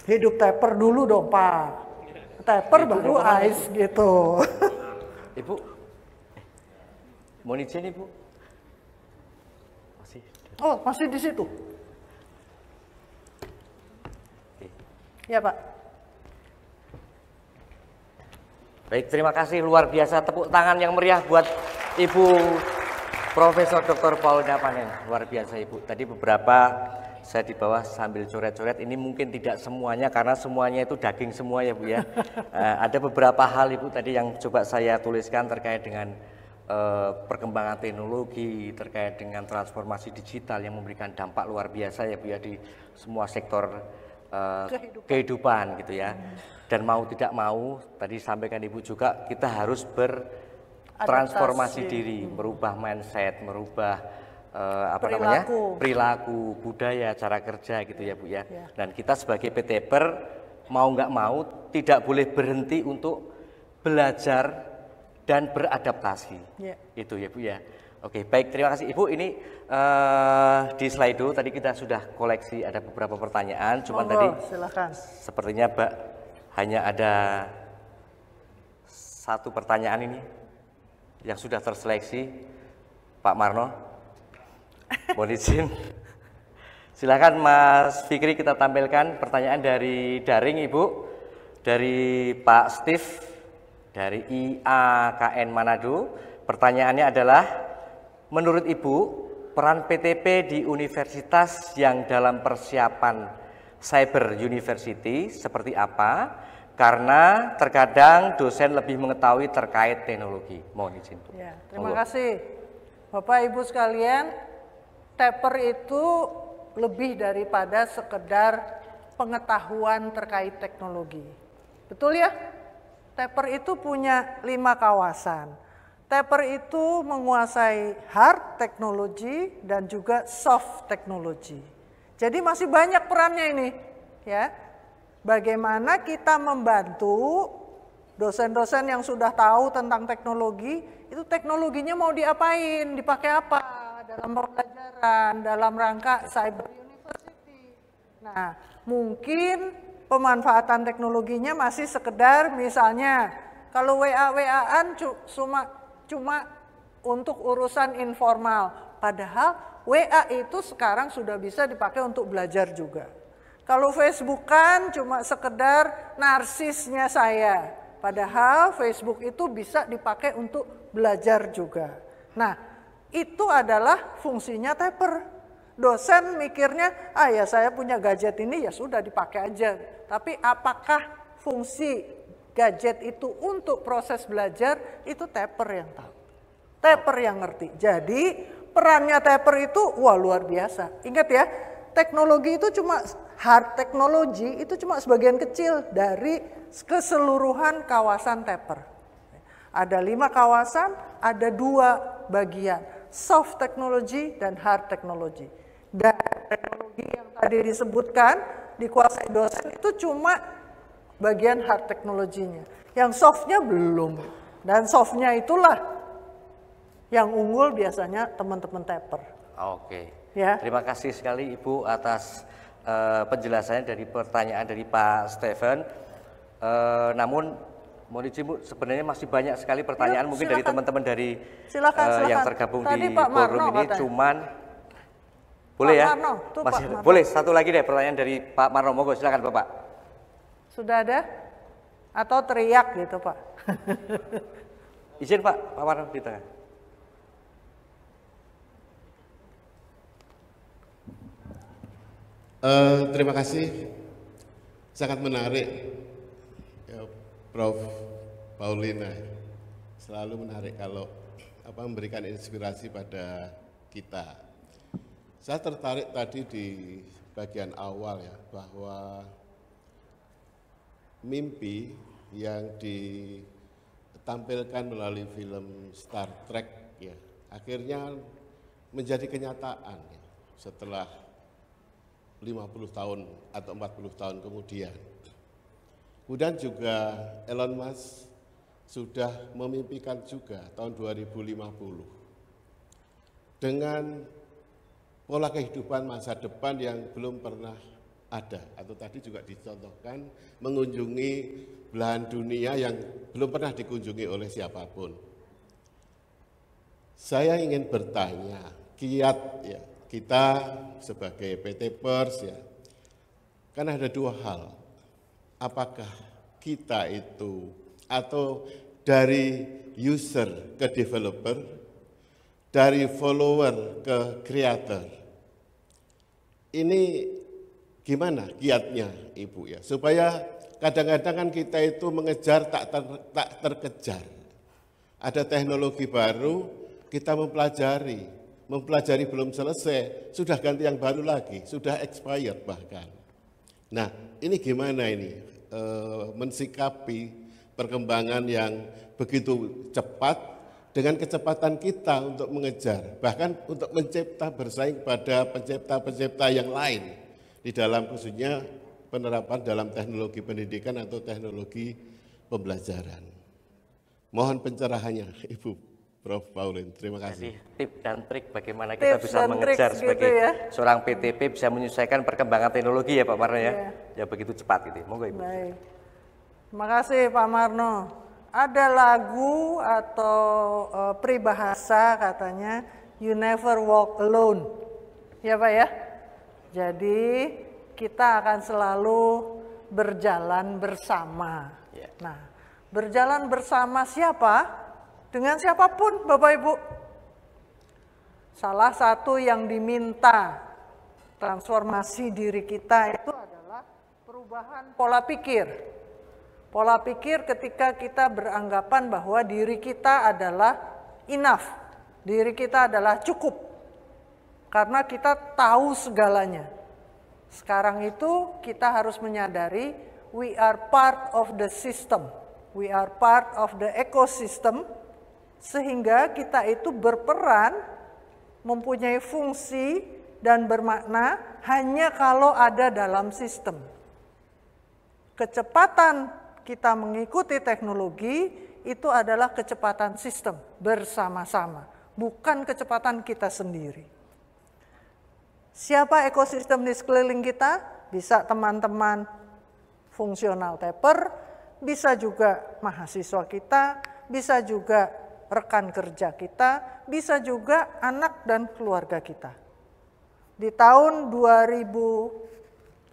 Hidup taper dulu dong Pak. Taper baru ice gitu. Ibu, mohon izin Ibu. Oh, masih di situ. Ya Pak. Baik, terima kasih luar biasa, tepuk tangan yang meriah buat Ibu Profesor Dr. Paulina Panen. Luar biasa Ibu. Tadi beberapa saya di bawah sambil coret-coret, ini mungkin tidak semuanya karena semuanya itu daging semua ya Bu ya. Ada beberapa hal Ibu tadi yang coba saya tuliskan terkait dengan perkembangan teknologi, terkait dengan transformasi digital yang memberikan dampak luar biasa ya Bu ya di semua sektor kehidupan gitu ya. Dan mau tidak mau, tadi sampaikan Ibu juga, kita harus bertransformasi diri, merubah mindset, merubah perilaku, budaya, cara kerja gitu ya Bu ya. Dan kita sebagai PTPer mau nggak mau tidak boleh berhenti untuk belajar dan beradaptasi. Itu ya Bu ya. Oke, baik, terima kasih Ibu. Ini di Slido tadi kita sudah koleksi ada beberapa pertanyaan, cuman tadi silakan. Sepertinya Mbak hanya ada satu pertanyaan ini yang sudah terseleksi. Pak Marno, mohon izin. Silakan Mas Fikri, kita tampilkan pertanyaan dari daring Ibu, dari Pak Steve dari IAKN Manado. Pertanyaannya adalah, menurut Ibu, peran PTP di universitas yang dalam persiapan Cyber University seperti apa? Karena terkadang dosen lebih mengetahui terkait teknologi. Mohon izin. Ya, terima kasih. Bapak Ibu sekalian, TAPER itu lebih daripada sekedar pengetahuan terkait teknologi. Betul ya? TAPER itu punya 5 kawasan. TAPER itu menguasai hard technology dan juga soft technology. Jadi masih banyak perannya ini, ya. Bagaimana kita membantu dosen-dosen yang sudah tahu tentang teknologi, itu teknologinya mau diapain, dipakai apa dalam pembelajaran, dalam rangka Cyber University. Nah, mungkin pemanfaatan teknologinya masih sekedar misalnya kalau WA-WA-an cuma untuk urusan informal, padahal WA itu sekarang sudah bisa dipakai untuk belajar juga. Kalau Facebook kan cuma sekedar narsisnya saya, padahal Facebook itu bisa dipakai untuk belajar juga. Nah, itu adalah fungsinya TAPER. Dosen mikirnya, ya saya punya gadget ini ya sudah dipakai aja. Tapi apakah fungsi gadget itu untuk proses belajar, itu TAPER yang tahu. TAPER yang ngerti. Jadi perannya TAPER itu wah luar biasa. Ingat ya, teknologi itu cuma hard technology itu cuma sebagian kecil dari keseluruhan kawasan TAPER. Ada 5 kawasan, ada 2 bagian, soft technology dan hard technology. Dan teknologi yang tadi disebutkan dikuasai dosen itu cuma bagian hard technology-nya. Yang softnya belum. Dan softnya itulah yang unggul biasanya teman-teman TAPER. Oke. Ya. Terima kasih sekali Ibu atas penjelasannya dari pertanyaan dari Pak Stephen. Namun mohon izin Bu, sebenarnya masih banyak sekali pertanyaan mungkin dari teman-teman dari silakan. yang tergabung tadi di Pak forum ini, katanya. cuman boleh Pak ya? Marno, tuh, masih Pak Marno. boleh satu lagi deh pertanyaan dari Pak Marno, monggo silakan Bapak. Sudah ada? Atau teriak gitu Pak? Izin Pak Marno di tengah. Terima kasih, sangat menarik ya, Prof. Paulina. Selalu menarik kalau memberikan inspirasi pada kita. Saya tertarik tadi di bagian awal ya, bahwa mimpi yang ditampilkan melalui film Star Trek ya, akhirnya menjadi kenyataan ya, setelah 50 tahun atau 40 tahun kemudian. Kemudian juga Elon Musk sudah memimpikan juga tahun 2050 dengan pola kehidupan masa depan yang belum pernah ada, atau tadi juga dicontohkan mengunjungi belahan dunia yang belum pernah dikunjungi oleh siapapun. Saya ingin bertanya, kiat ya, kita sebagai PT Pers ya, kan ada dua hal. Apakah kita itu atau dari user ke developer, dari follower ke creator. Ini gimana kiatnya Ibu ya, supaya kadang-kadang kan kita itu mengejar tak terkejar. Ada teknologi baru, kita mempelajari belum selesai, sudah ganti yang baru lagi, sudah expired bahkan. Nah, ini gimana ini mensikapi perkembangan yang begitu cepat dengan kecepatan kita untuk mengejar, bahkan untuk mencipta bersaing pada pencipta-pencipta yang lain di dalam khususnya penerapan dalam teknologi pendidikan atau teknologi pembelajaran. Mohon pencerahannya Ibu Prof. Pauline, terima kasih. Jadi tip dan trik bagaimana kita bisa mengejar sebagai seorang PTP bisa menyesuaikan perkembangan teknologi ya Pak Marno ya, ya begitu cepat gitu. Monggo Ibu. Baik. Terima kasih Pak Marno. Ada lagu atau peribahasa katanya you never walk alone. Ya Pak ya. Jadi kita akan selalu berjalan bersama. Ya. Nah, berjalan bersama siapa? Dengan siapapun Bapak Ibu. Salah satu yang diminta transformasi diri kita itu adalah perubahan pola pikir. Pola pikir ketika kita beranggapan bahwa diri kita adalah enough, diri kita adalah cukup. Karena kita tahu segalanya. Sekarang itu kita harus menyadari we are part of the system. We are part of the ecosystem. Sehingga kita itu berperan, mempunyai fungsi dan bermakna hanya kalau ada dalam sistem. Kecepatan kita mengikuti teknologi itu adalah kecepatan sistem bersama-sama, bukan kecepatan kita sendiri. Siapa ekosistem di sekeliling kita? Bisa teman-teman fungsional TPR, bisa juga mahasiswa kita, bisa juga rekan kerja kita, bisa juga anak dan keluarga kita. Di tahun 2005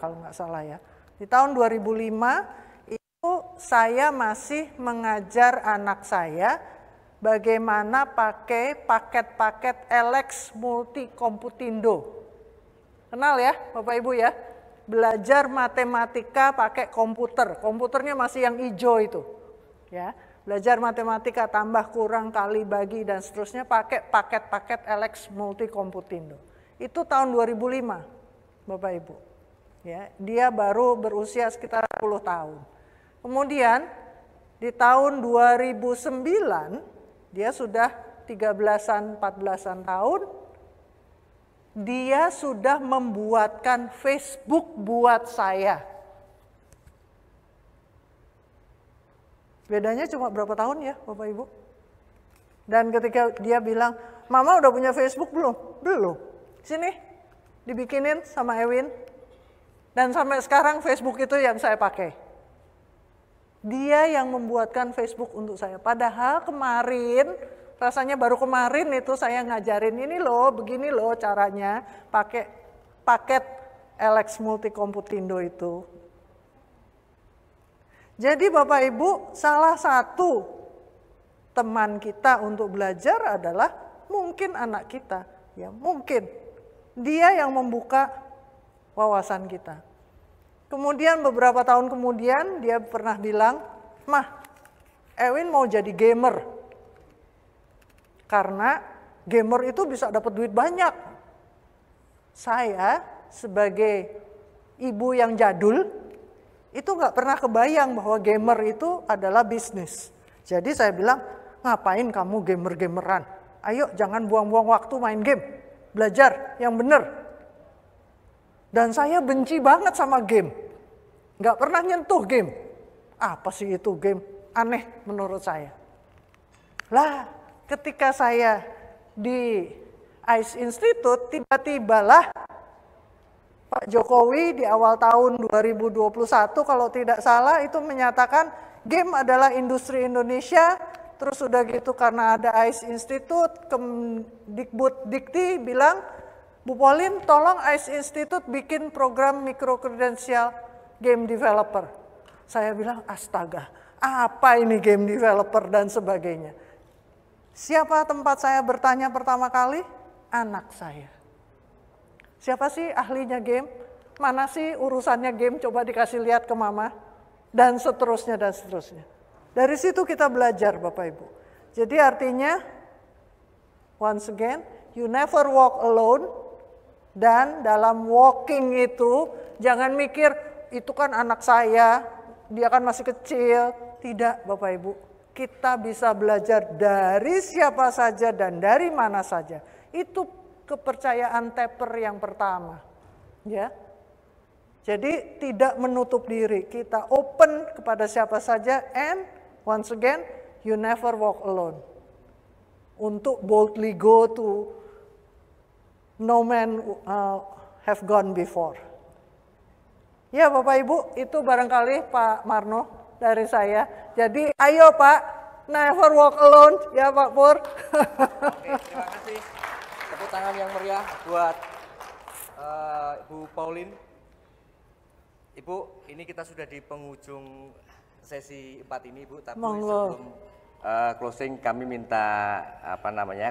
kalau nggak salah ya, di tahun 2005 itu saya masih mengajar anak saya bagaimana pakai paket-paket Alex Multikomputindo. Kenal ya Bapak Ibu ya? Belajar matematika pakai komputer, komputernya masih yang hijau itu. Ya. Belajar matematika tambah kurang kali bagi dan seterusnya pakai paket-paket Alex Multikomputindo. Itu tahun 2005, Bapak Ibu. Ya, dia baru berusia sekitar 10 tahun. Kemudian di tahun 2009 dia sudah 13-an, 14-an tahun. Dia sudah membuatkan Facebook buat saya. Bedanya cuma berapa tahun ya Bapak Ibu? Dan ketika dia bilang, Mama udah punya Facebook belum? Belum. Sini, dibikinin sama Ewin. Dan sampai sekarang Facebook itu yang saya pakai. Dia yang membuatkan Facebook untuk saya. Padahal kemarin, rasanya baru kemarin itu saya ngajarin ini loh, begini loh caranya pakai paket Alex Multikomputindo itu. Jadi Bapak Ibu, salah satu teman kita untuk belajar adalah mungkin anak kita, ya mungkin dia yang membuka wawasan kita. Kemudian beberapa tahun kemudian dia pernah bilang, Mah, Ewin mau jadi gamer, karena gamer itu bisa dapat duit banyak. Saya sebagai ibu yang jadul, itu nggak pernah kebayang bahwa gamer itu adalah bisnis. Jadi saya bilang, ngapain kamu gamer-gameran? Ayo jangan buang-buang waktu main game. Belajar yang benar. Dan saya benci banget sama game. Nggak pernah nyentuh game. Apa sih itu game? Aneh menurut saya. Lah, ketika saya di ICE Institute, tiba-tibalah Pak Jokowi di awal tahun 2021 kalau tidak salah itu menyatakan game adalah industri Indonesia. Terus udah gitu karena ada ICE Institute, Kemdikbud Dikti bilang, Bu Pauline tolong ICE Institute bikin program microcredential game developer. Saya bilang astaga, apa ini game developer dan sebagainya. Siapa tempat saya bertanya pertama kali? Anak saya. Siapa sih ahlinya game? Mana sih urusannya game? Coba dikasih lihat ke mama. Dan seterusnya, dan seterusnya. Dari situ kita belajar Bapak Ibu. Jadi artinya, once again, you never walk alone. Dan dalam walking itu, jangan mikir, itu kan anak saya, dia kan masih kecil. Tidak Bapak Ibu. Kita bisa belajar dari siapa saja dan dari mana saja. Itu kepercayaan Tapper yang pertama, ya. Jadi tidak menutup diri, kita open kepada siapa saja, and once again, you never walk alone. Untuk boldly go to no man have gone before. Ya Bapak Ibu, itu barangkali Pak Marno dari saya. Jadi ayo Pak, never walk alone, ya Pak Pur. Oke, terima kasih. Tepuk tangan yang meriah buat Ibu Pauline. Ibu, ini kita sudah di penghujung sesi 4 ini, Bu. Tapi sebelum closing, kami minta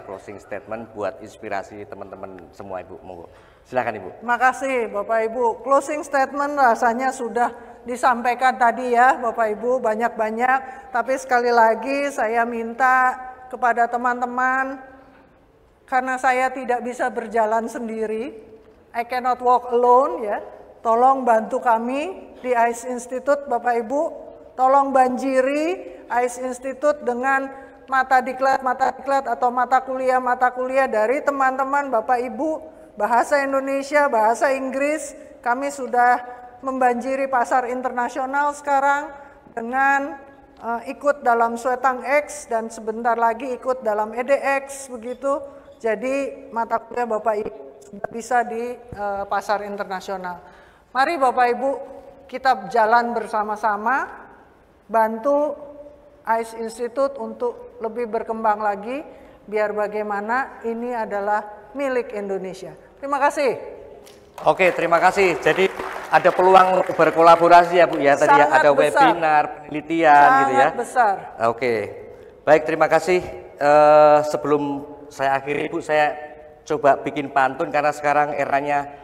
closing statement buat inspirasi teman-teman semua, Ibu. Monggo. Silakan, Ibu. Makasih, Bapak Ibu. Closing statement rasanya sudah disampaikan tadi ya, Bapak Ibu, banyak-banyak. Tapi sekali lagi saya minta kepada teman-teman, karena saya tidak bisa berjalan sendiri, I cannot walk alone ya. Tolong bantu kami di ICE Institute Bapak Ibu, tolong banjiri ICE Institute dengan mata diklat atau mata kuliah dari teman-teman Bapak Ibu, bahasa Indonesia, bahasa Inggris. Kami sudah membanjiri pasar internasional sekarang dengan ikut dalam Swetang X dan sebentar lagi ikut dalam EDX begitu. Jadi mata kuliah Bapak Ibu sudah bisa di pasar internasional. Mari Bapak Ibu kita jalan bersama-sama, bantu ICE Institute untuk lebih berkembang lagi, biar bagaimana ini adalah milik Indonesia. Terima kasih. Oke, terima kasih. Jadi ada peluang berkolaborasi ya Bu ya, tadi ya, ada besar. webinar, penelitian gitu ya. Sangat besar. Oke, baik terima kasih. Sebelum saya akhiri Bu, saya coba bikin pantun karena sekarang eranya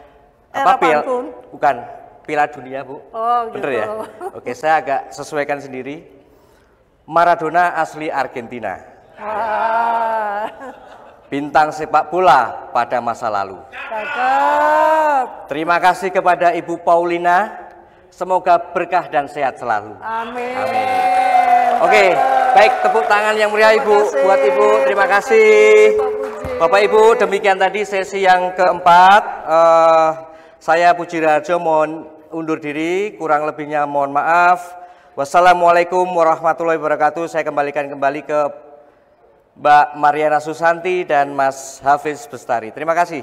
pantun? Bukan, Piala Dunia Bu. Oh, bener gitu. ya? Oke, saya agak sesuaikan sendiri. Maradona asli Argentina. Wah. Bintang sepak bola pada masa lalu. Cakep. Terima kasih kepada Ibu Paulina. Semoga berkah dan sehat selalu. Amin. Oke, baik tepuk tangan yang meriah Ibu buat Ibu. Terima kasih. Bapak Ibu, demikian tadi sesi yang keempat. Saya Puji Raharjo mohon undur diri, kurang lebihnya mohon maaf. Wassalamualaikum warahmatullahi wabarakatuh. Saya kembalikan kembali ke Mbak Mariana Susanti dan Mas Hafiz Bestari. Terima kasih.